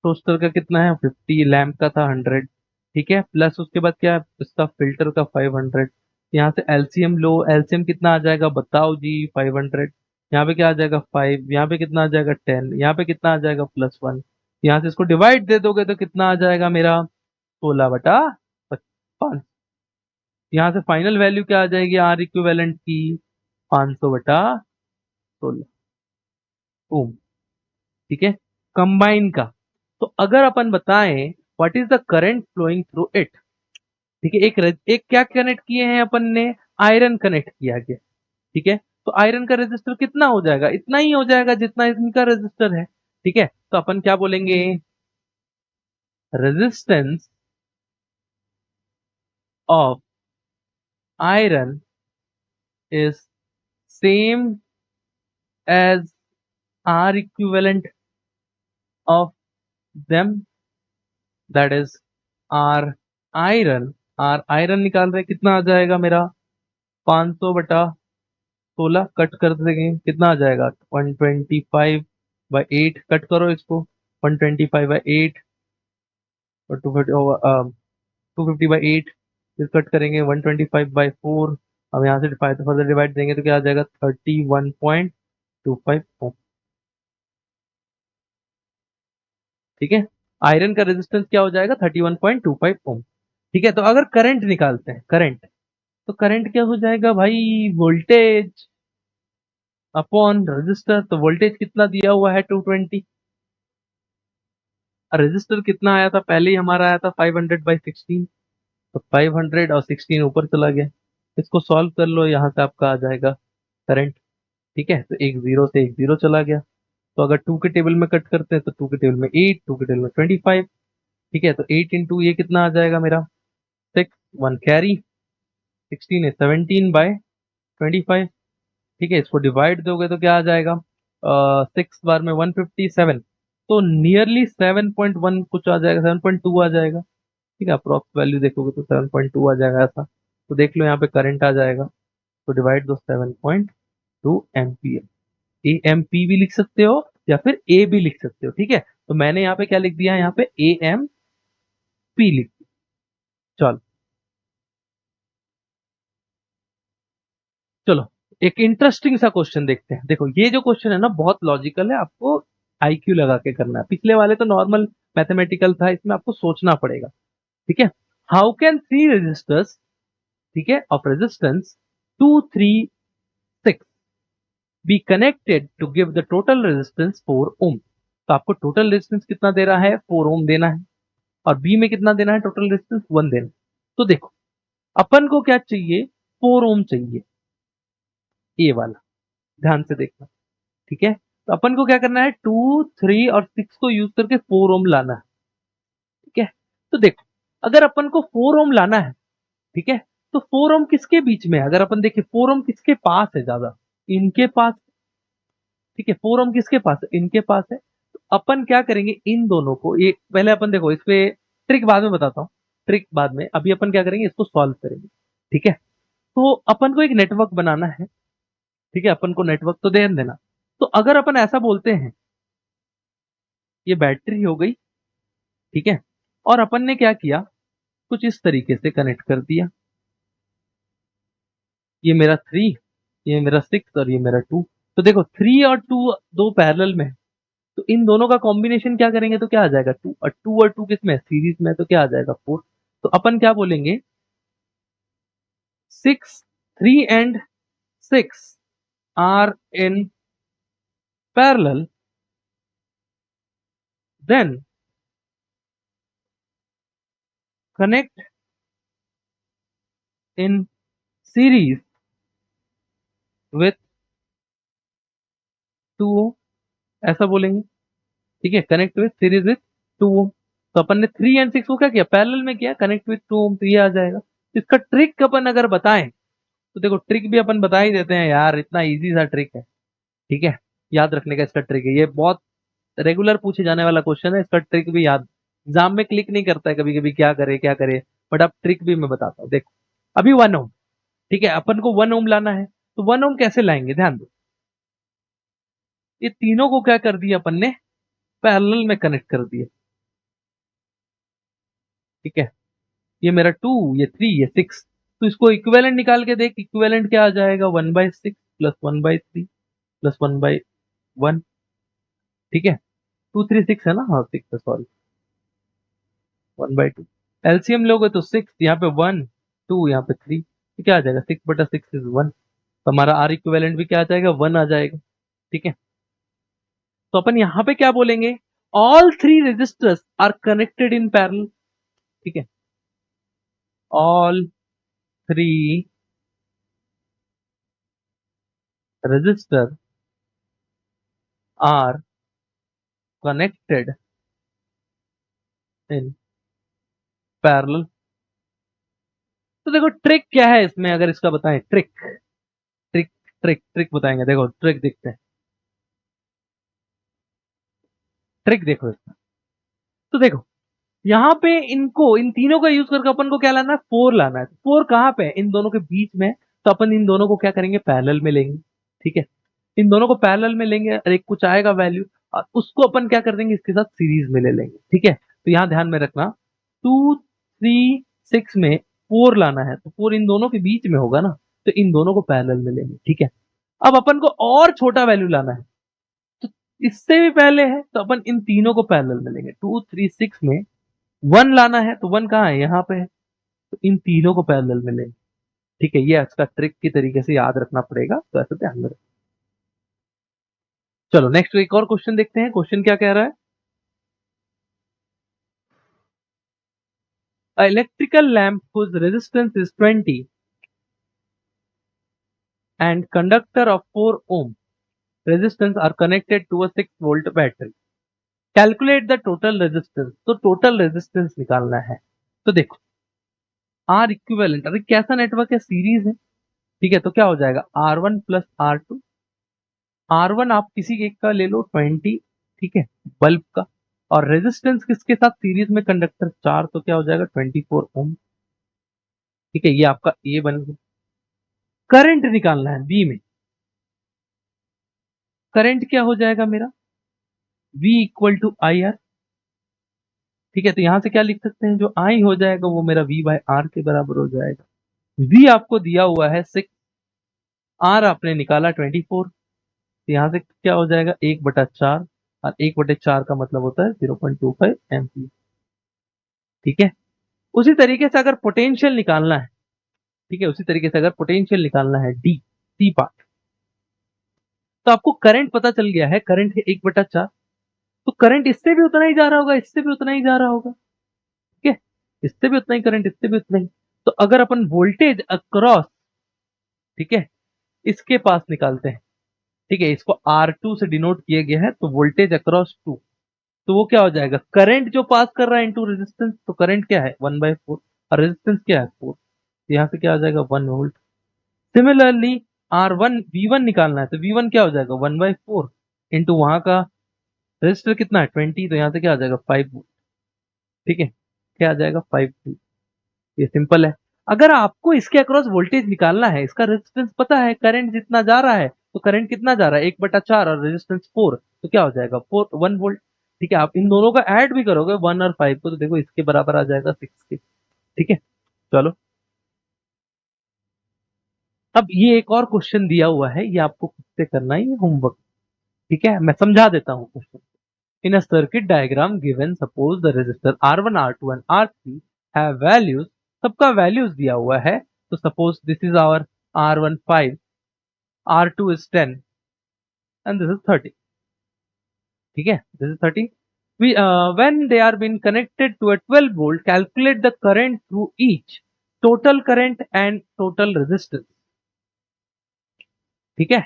Speaker 1: टोस्टर का कितना है 50, लैंप का था 100। ठीक है, प्लस उसके बाद क्या है, इसका फिल्टर का 500। यहाँ से एलसीएम लो, एलसीएम कितना आ जाएगा बताओ जी 500, यहाँ पे क्या आ जाएगा 5, यहाँ पे कितना आ जाएगा 10, यहाँ पे कितना आ जाएगा +1। यहाँ से इसको डिवाइड दे दोगे तो कितना आ जाएगा मेरा 16/5। यहाँ से फाइनल वैल्यू क्या आ जाएगी आर इक्विवेलेंट की, 500/16 ओम। ठीक है, कंबाइन का, तो अगर अपन बताएं what is the current flowing through it, ठीक है, एक क्या कनेक्ट किए हैं अपन ने, आयरन कनेक्ट किया गया। ठीक है, तो आयरन का रेजिस्टर कितना हो जाएगा, इतना ही हो जाएगा जितना इनका रेजिस्टर है। ठीक है, तो अपन क्या बोलेंगे, resistance of iron is same as R equivalent of them, that is R iron. R iron निकाल रहे कितना आ जाएगा मेरा 500 बटा 16 कट कर देंगे कितना आ जाएगा 125/8 कट करो इसको 125/8 और 250/8 फिर कट करेंगे 125/4 अब यहाँ से फर्दर डिवाइड देंगे तो क्या आ जाएगा 31.25 ओम। ठीक है आयरन का रेजिस्टेंस क्या हो जाएगा 31.25 ओम। ठीक है तो अगर करंट निकालते हैं करंट तो करंट क्या हो जाएगा भाई वोल्टेज अपॉन रेजिस्टर तो वोल्टेज कितना दिया हुआ है 220 रेजिस्टर कितना आया था पहले ही हमारा आया था 500/16 तो 500 और 16 ऊपर चला गया इसको सॉल्व कर लो यहाँ से आपका आ जाएगा करंट। ठीक है तो एक जीरो से एक जीरो चला गया तो अगर 2 के टेबल में कट करते हैं तो 2 के टेबल में 8 2 के टेबल में 25। ठीक है तो 8 इंटू ये कितना आ जाएगा मेरा 6 1 कैरी 16 है 17/25। ठीक है इसको डिवाइड दोगे तो क्या आ जाएगा 6 बार में 157 तो नियरली 7.1 कुछ आ जाएगा 7.2 आ जाएगा। ठीक है अप्रॉक्स वैल्यू देखोगे तो 7.2 आ जाएगा ऐसा तो देख लो यहाँ पे करंट आ जाएगा तो डिवाइड दो 7.2 एम्पियर ए एम पी भी लिख सकते हो या फिर ए भी लिख सकते हो। ठीक है तो मैंने यहाँ पे क्या लिख दिया यहाँ पे ए एम पी लिख दिया। चलो चलो एक इंटरेस्टिंग सा क्वेश्चन देखते हैं। देखो ये जो क्वेश्चन है ना बहुत लॉजिकल है आपको आईक्यू लगा के करना है पिछले वाले तो नॉर्मल मैथमेटिकल था इसमें आपको सोचना पड़ेगा। ठीक है हाउ कैन थ्री रेजिस्टर्स ठीक है of resistance 236 be connected to give the total resistance 4 ohm. तो आपको टोटल रेजिस्टेंस कितना दे रहा है 4 ओम देना है और बी में कितना देना है टोटल रेजिस्टेंस 1 देना है। तो देखो अपन को क्या चाहिए 4 ओम चाहिए ये वाला ध्यान से देखना। ठीक है तो अपन को क्या करना है 2 3 और 6 को यूज करके 4 ओम लाना है। ठीक है तो देखो अगर अपन को 4 ओम लाना है ठीक है तो 4 ओम किसके बीच में है अगर अपन देखें 4 ओम किसके पास है ज्यादा इनके पास। ठीक है 4 ओम किसके पास है इनके पास है तो अपन क्या करेंगे इन दोनों को ये पहले अपन देखो इस पे ट्रिक बाद में बताता हूँ ट्रिक बाद में अभी अपन क्या करेंगे इसको सॉल्व करेंगे। ठीक है तो अपन को एक नेटवर्क बनाना है। ठीक है अपन को नेटवर्क तो ध्यान देना तो अगर अपन ऐसा बोलते हैं ये बैटरी हो गई। ठीक है और अपन ने क्या किया कुछ इस तरीके से कनेक्ट कर दिया ये मेरा 3 ये मेरा 6 और ये मेरा 2। तो देखो 3 और 2 दो पैरेलल में है तो इन दोनों का कॉम्बिनेशन क्या करेंगे तो क्या आ जाएगा 2 और 2 किस में सीरीज में तो क्या आ जाएगा 4। तो अपन क्या बोलेंगे 6 3 and 6 are in parallel then connect in series with 2 ऐसा बोलेंगे। ठीक है connect with series with 2 ohm. तो अपन ने 3 एंड 6 को क्या किया पैरेलल में किया कनेक्ट विथ 2 ओम तो ये आ जाएगा। इसका ट्रिक अपन अगर बताएं तो देखो ट्रिक भी अपन बता ही देते हैं यार इतना इजी सा ट्रिक है। ठीक है याद रखने का इसका ट्रिक है ये बहुत रेगुलर पूछे जाने वाला क्वेश्चन है इसका ट्रिक भी याद एग्जाम में क्लिक नहीं करता है कभी कभी क्या करे बट अब ट्रिक भी मैं बताता हूँ देखो अभी 1 ओम। ठीक है अपन को 1 ओम लाना है तो 1 ओम कैसे लाएंगे ध्यान दो ये तीनों को क्या कर दिया अपन ने पैरेलल में कनेक्ट कर दिया। ठीक है ये मेरा 2 ये 3 ये 6 तो इसको इक्विवेलेंट निकाल के देख इक्विवेलेंट क्या आ जाएगा 1/6 प्लस 1/3 प्लस 1/1। ठीक है 2 3 6 है ना हाँ 6 है सॉरी 1/2 एलसीएम लोगे तो 6 यहाँ पे 1 2 यहाँ पे 3 तो क्या आ जाएगा 6/6 इज 1 तो हमारा आर इक्विवेलेंट भी क्या आ जाएगा 1 आ जाएगा। ठीक है तो अपन यहाँ पे क्या बोलेंगे all three resistors are connected in parallel. ठीक है all three resistor are connected in parallel। तो देखो ट्रिक क्या है इसमें, अगर इसका बताएं ट्रिक, ट्रिक ट्रिक ट्रिक बताएंगे। देखो ट्रिक देखते हैं, ट्रिक देखो इसका। तो देखो यहाँ पे इनको, इन तीनों का यूज करके अपन को क्या लाना है, 4 लाना है। 4 कहाँ पे है, इन दोनों के बीच में। तो अपन इन दोनों को क्या करेंगे, पैरेलल में लेंगे। ठीक है, इन दोनों को पैरेलल में लेंगे और एक कुछ आएगा वैल्यू, और उसको अपन क्या कर देंगे, इसके साथ सीरीज में ले लेंगे। ठीक है, तो यहाँ ध्यान में रखना 2 3 6 में 4 लाना है, तो 4 इन दोनों के बीच में होगा ना, तो इन दोनों को पैरेलल में लेंगे। ठीक है, अब अपन को और छोटा वैल्यू लाना है, तो इससे भी पहले है, तो अपन इन तीनों को पैरेलल में लेंगे। 2 3 6 में 1 लाना है, तो 1 कहाँ है, यहाँ पे है, तो इन तीनों को पैरेलल में लेंगे। ठीक है, ये इसका ट्रिक की तरीके से याद रखना पड़ेगा, तो ऐसे ध्यान में रखना। चलो नेक्स्ट एक और क्वेश्चन देखते हैं। क्वेश्चन क्या कह रहा है, A electrical lamp whose resistance is 20 and conductor of 4 ohm resistance are connected to a 6 volt battery. Calculate the total resistance. तो टोटल रेजिस्टेंस निकालना है। तो देखो आर इक्विवेलेंट, अरे कैसा नेटवर्क है, सीरीज है। ठीक है, तो क्या हो जाएगा, R1 प्लस R2। R1 आप किसी एक का ले लो 20, ठीक है, बल्ब का, और रेजिस्टेंस किसके साथ सीरीज में, कंडक्टर 4, तो क्या हो जाएगा 24 ओम। ठीक है, ये आपका ए बन गया। करंट निकालना है बी में, करंट क्या हो जाएगा मेरा, V equal to I R. ठीक है, तो यहां से क्या लिख सकते हैं, जो आई हो जाएगा वो मेरा V बाय आर के बराबर हो जाएगा। V आपको दिया हुआ है 6, आर आपने निकाला 24, तो यहां से क्या हो जाएगा 1/4, और 1/4 का मतलब होता है 0.25 एम्पियर। ठीक है, उसी तरीके से अगर पोटेंशियल निकालना है, ठीक है, उसी तरीके से अगर पोटेंशियल निकालना है डी, सी पार्ट, तो आपको करंट पता चल गया है, करंट है 1/4, तो करंट इससे भी उतना ही जा रहा होगा, इससे भी उतना ही जा रहा होगा। ठीक है, इससे भी उतना ही करंट, इससे भी उतना ही। तो अगर अपन वोल्टेज अक्रॉस, ठीक है, इसके पास निकालते हैं, ठीक है, इसको R2 से डिनोट किया गया है, तो वोल्टेज अक्रॉस 2, तो वो क्या हो जाएगा, करंट जो पास कर रहा है इनटू रेजिस्टेंस, तो करंट क्या है 1/4, और रेजिस्टेंस क्या है 4, तो यहाँ से क्या हो जाएगा 1 वोल्ट। सिमिलरली R1 V1 निकालना है, तो V1 क्या हो जाएगा 1/4 इंटू वहां का रेजिस्टर कितना है 20, तो यहाँ से क्या आ जाएगा 5 वोल्ट। ठीक है, क्या आ जाएगा 5 वोल्ट। ये सिंपल है। अगर आपको इसके अक्रॉस वोल्टेज निकालना है, इसका रेजिस्टेंस पता है, करंट जितना जा रहा है, तो करंट कितना जा रहा है 1/4, और रेजिस्टेंस 4, तो क्या हो जाएगा 1 वोल्ट। ठीक है, आप इन दोनों का ऐड भी करोगे 1 और 5 को, तो देखो इसके बराबर आ जाएगा 6 के। ठीक है, चलो अब ये एक और क्वेश्चन दिया हुआ है, ये आपको खुद से करना है, ये होमवर्क। ठीक है, मैं समझा देता हूँ question. In a circuit diagram given suppose the resistor R1 R2 and R3 have values, सबका वैल्यूज दिया हुआ है। तो suppose this is our R1 5, R2 is 10 and this is 30। ठीक है, this is 30। We when they are being connected to a 12 volt, calculate the current through each, total current and total resistance। ठीक है,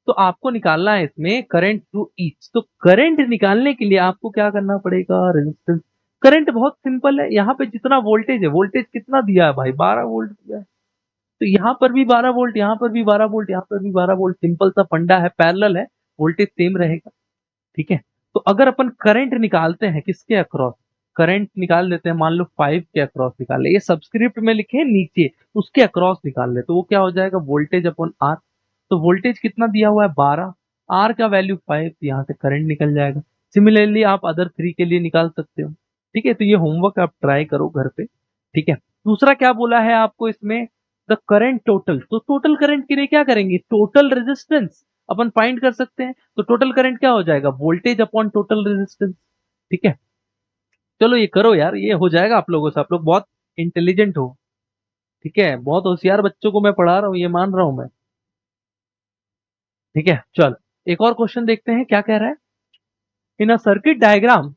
Speaker 1: तो आपको निकालना है इसमें current through each. तो करंट निकालने के लिए आपको क्या करना पड़ेगा, रेजिस्टेंस। करंट बहुत सिंपल है, यहाँ पे जितना वोल्टेज है, वोल्टेज कितना दिया है भाई 12 वोल्ट दिया है, तो यहाँ पर भी 12 वोल्ट, यहाँ पर भी 12 वोल्ट, यहाँ पर भी 12 वोल्ट। सिंपल सा फंडा है, पैरेलल है, वोल्टेज सेम रहेगा। ठीक है, तो अगर अपन करंट निकालते हैं किसके अक्रॉस, करंट निकाल लेते हैं, मान लो 5 के अक्रॉस निकाल ले, ये सब्सक्रिप्ट में लिखे नीचे, उसके अक्रॉस निकाल ले, तो वो क्या हो जाएगा, वोल्टेज अपॉन आर। तो वोल्टेज कितना दिया हुआ है 12, आर का वैल्यू 5, तो यहाँ से करंट निकल जाएगा। सिमिलरली आप अदर 3 के लिए निकाल सकते हो। ठीक है, तो ये होमवर्क आप ट्राई करो घर पे। ठीक है, दूसरा क्या बोला है आपको इसमें, द करंट टोटल। तो टोटल करंट के लिए क्या करेंगे, टोटल रेजिस्टेंस अपन फाइंड कर सकते हैं। तो टोटल करंट क्या हो जाएगा, वोल्टेज अपॉन टोटल रेजिस्टेंस। ठीक है, चलो ये करो यार, ये हो जाएगा आप लोगों से, आप लोग बहुत इंटेलिजेंट हो। ठीक है, बहुत होशियार बच्चों को मैं पढ़ा रहा हूँ, ये मान रहा हूं मैं। ठीक है, चल एक और क्वेश्चन देखते हैं क्या कह रहा है। In a circuit diagram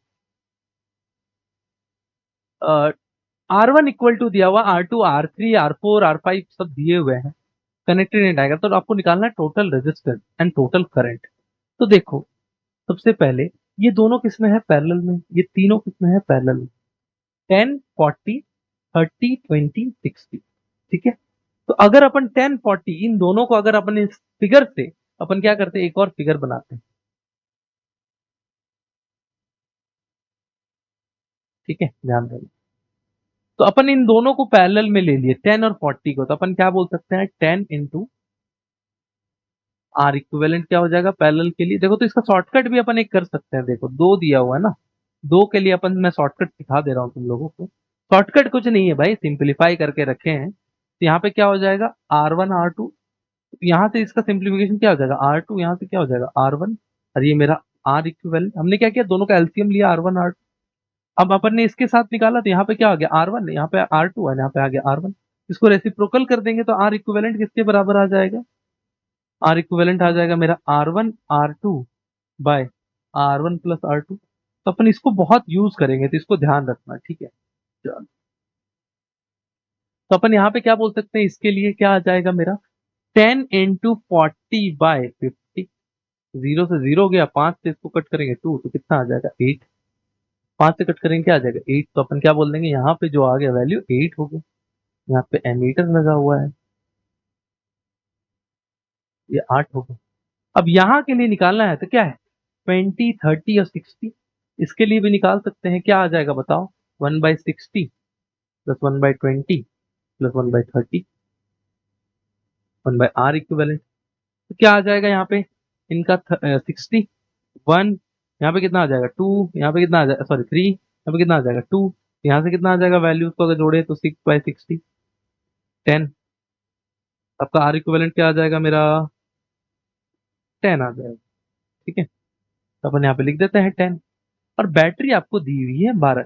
Speaker 1: R1 equal to दिया हुआ, R2 R3 R4 R5 सब दिए हुए हैं, कनेक्टेड इन डायग्राम। तो आपको निकालना है total resistance and total current. तो देखो सबसे पहले ये दोनों किसमें है, पैरेलल में, ये तीनों किसमें है, पैरेलल में। 10 40 30 20 60। ठीक है। तो अगर अपन 10 40 इन दोनों को अगर अपन इस फिगर से अपन क्या करते हैं, एक और फिगर बनाते हैं। ठीक है, ध्यान देना। तो अपन इन दोनों को पैरेलल में ले लिए 10 और 40 को, तो अपन क्या बोल सकते हैं 10 इंटू आर इक्विवेलेंट क्या हो जाएगा पैरेलल के लिए। देखो तो इसका शॉर्टकट भी अपन एक कर सकते हैं, देखो दो दिया हुआ है ना, दो के लिए अपन मैं शॉर्टकट सिखा दे रहा हूं तुम लोगों को। शॉर्टकट कुछ नहीं है भाई, सिंप्लीफाई करके रखे हैं। तो यहाँ पे क्या हो जाएगा R1 R2, यहाँ से इसका सिंप्लीफिकेशन क्या हो जाएगा R2, यहाँ से क्या हो जाएगा R1, और ये मेरा आर इक्विवेलेंट। हमने क्या किया, दोनों का एलसीएम लिया R1 R2। अब अपन ने इसके साथ निकाला तो यहाँ पे क्या आ गया R1, यहाँ पे R2 है, यहाँ पे आ गया R1। इसको रेसिप्रोकल कर देंगे तो आर इक्विवेलेंट किसके बराबर आ जाएगा, आर इक्विवेलेंट आ जाएगा मेरा R1 R2 bye R1 + R2। तो अपन इसको बहुत यूज करेंगे, तो इसको ध्यान रखना, ठीक है। चलो, तो अपन यहाँ पे क्या बोल सकते हैं, इसके लिए क्या आ जाएगा मेरा 10 इंटू 40/50। जीरो से जीरो गया, 5 से इसको कट करेंगे 2, तो कितना आ जाएगा 8। 5 से कट करेंगे क्या आ जाएगा 8, तो अपन क्या बोल देंगे यहाँ पे जो आ गया वैल्यू 8 हो गया। यहाँ पे एमीटर लगा हुआ है, ये 8 हो गया। अब यहाँ के लिए निकालना है तो क्या है 20 30 और 60, इसके लिए भी निकाल सकते हैं। क्या आ जाएगा बताओ, 1/60 प्लस 1/20 प्लस 1/30, 1/R इक्विवेलेंट। तो क्या आ जाएगा यहाँ पे इनका 60, 1, यहाँ पे कितना आ जाएगा 2, यहाँ पे कितना आ जाएगा सॉरी 3, यहाँ पे कितना आ जाएगा 2, यहाँ से कितना आ जाएगा वैल्यू को अगर जोड़े तो 6/60 10। आपका आर इक्विवेलेंट क्या आ जाएगा मेरा 10 आ जाएगा। ठीक है, तो अपन यहाँ पे लिख देते हैं 10। और बैटरी आपको दी हुई है 12।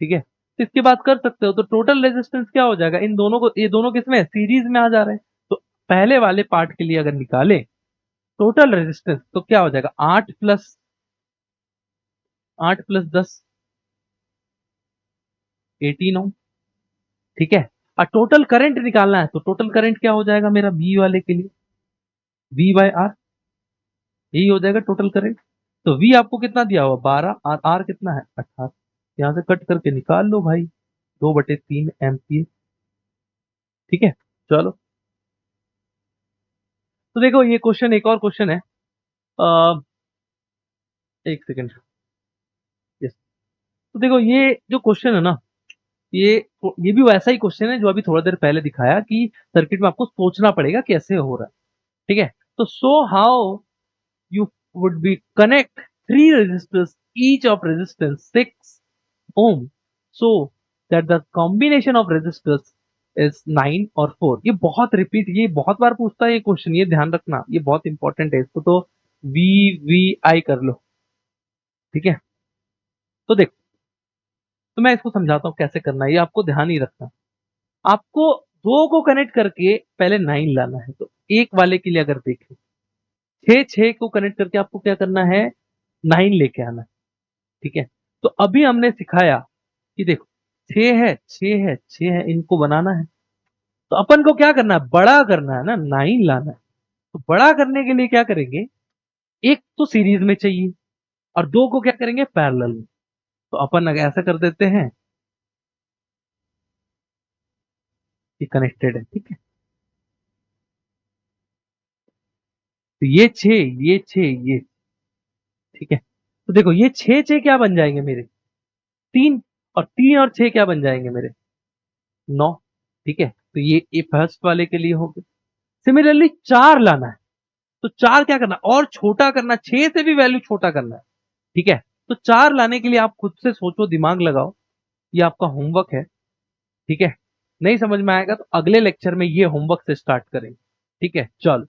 Speaker 1: ठीक है, तो इसके बाद कर सकते हो, तो टोटल रेजिस्टेंस क्या हो जाएगा इन दोनों को, ये दोनों किसमें सीरीज में आ जा रहे हैं। तो पहले वाले पार्ट के लिए अगर निकाले टोटल रेजिस्टेंस तो क्या हो जाएगा 8 + 10 18 ओम। ठीक है, और टोटल करंट निकालना है तो टोटल करंट क्या हो जाएगा मेरा बी वाले के लिए V/R, यही हो जाएगा टोटल करंट। तो V आपको कितना दिया हुआ 12 और R कितना है 18, यहां से कट करके निकाल लो भाई 2/3 एम्पियर। ठीक है, चलो। तो देखो ये क्वेश्चन, एक और क्वेश्चन है, एक सेकेंड। यस, तो देखो ये जो क्वेश्चन है ना, ये ये भी वैसा ही क्वेश्चन है जो अभी थोड़ा देर पहले दिखाया कि सर्किट में आपको सोचना पड़ेगा कैसे हो रहा है। ठीक है, तो so how you would be connect three resistors each of resistance 6 ohm so that the combination of resistors is 9 और 4। ये बहुत रिपीट, ये बहुत बार पूछता है ये क्वेश्चन, ये ध्यान रखना, ये बहुत इंपॉर्टेंट है, इसको तो VVI कर लो। ठीक है, तो देखो, तो मैं इसको समझाता हूँ कैसे करना है, ये आपको ध्यान ही रखना। आपको दो को कनेक्ट करके पहले 9 लाना है, तो एक वाले के लिए अगर देखें 6 को कनेक्ट करके आपको क्या करना है 9 लेके आना है। ठीक है, तो अभी हमने सिखाया कि देखो 6 है इनको बनाना है, तो अपन को क्या करना है बड़ा करना है ना, 9 लाना है। तो बड़ा करने के लिए क्या करेंगे, एक तो सीरीज में चाहिए और दो को क्या करेंगे पैरेलल में। तो अपन अगर ऐसा कर देते हैं कि कनेक्टेड है। ठीक है, तो ये 6 ये 6 ये, ठीक है, तो देखो ये 6 क्या बन जाएंगे मेरे 3, और 3 और 6 क्या बन जाएंगे मेरे 9। ठीक है, तो ये फर्स्ट वाले के लिए हो गए। सिमिलरली 4 लाना है, तो 4 क्या करना और छोटा करना, 6 से भी वैल्यू छोटा करना है। ठीक है, तो 4 लाने के लिए आप खुद से सोचो, दिमाग लगाओ, ये आपका होमवर्क है। ठीक है, नहीं समझ में आएगा तो अगले लेक्चर में ये होमवर्क से स्टार्ट करेंगे। ठीक है, चलो।